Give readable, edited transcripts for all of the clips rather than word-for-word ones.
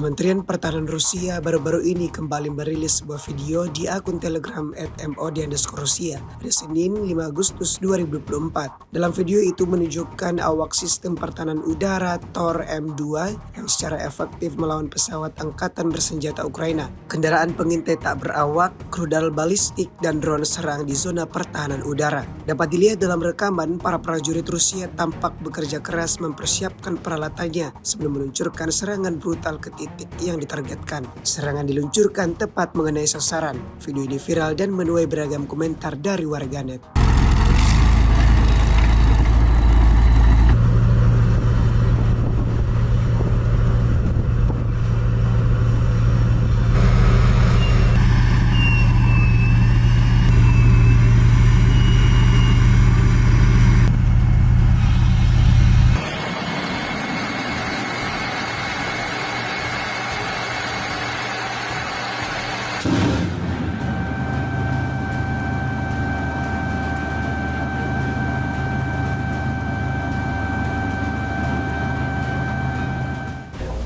Kementerian Pertahanan Rusia baru-baru ini kembali merilis sebuah video di akun Telegram @mod_Rusia pada Senin 5 Agustus 2024. Dalam video itu menunjukkan awak sistem pertahanan udara Thor M2 yang secara efektif melawan pesawat angkatan bersenjata Ukraina. Kendaraan pengintai tak berawak, rudal balistik, dan drone serang di zona pertahanan udara. Dapat dilihat dalam rekaman, para prajurit Rusia tampak bekerja keras mempersiapkan peralatannya sebelum meluncurkan serangan brutal ke titik yang ditargetkan. Serangan diluncurkan tepat mengenai sasaran. Video ini viral dan menuai beragam komentar dari warganet.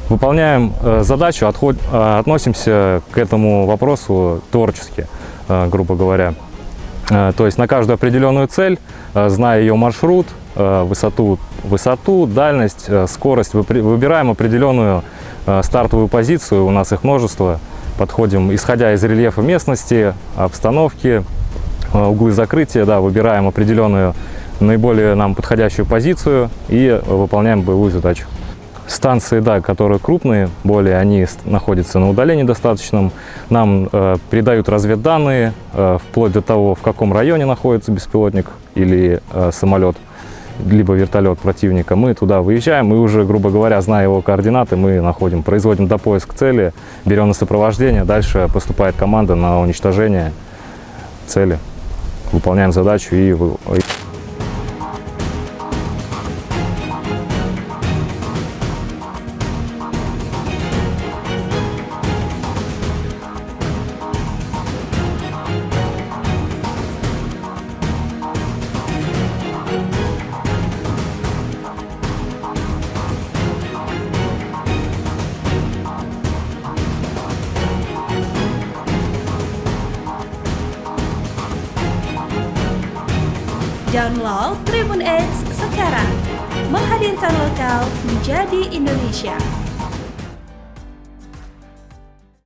Выполняем задачу, относимся к этому вопросу творчески, грубо говоря. То есть на каждую определенную цель, зная ее маршрут, высоту, дальность, скорость, выбираем определенную стартовую позицию, у нас их множество. Подходим, исходя из рельефа местности, обстановки, углы закрытия, да, выбираем определенную, наиболее нам подходящую позицию и выполняем боевую задачу. Станции, да, которые крупные, более они находятся на удалении достаточном, нам передают разведданные, вплоть до того, в каком районе находится беспилотник или самолет, либо вертолет противника. Мы туда выезжаем и уже, грубо говоря, зная его координаты, мы производим допоиск цели, берем на сопровождение, дальше поступает команда на уничтожение цели, выполняем задачу и Download Tribun X sekarang, menghadirkan lokal menjadi Indonesia.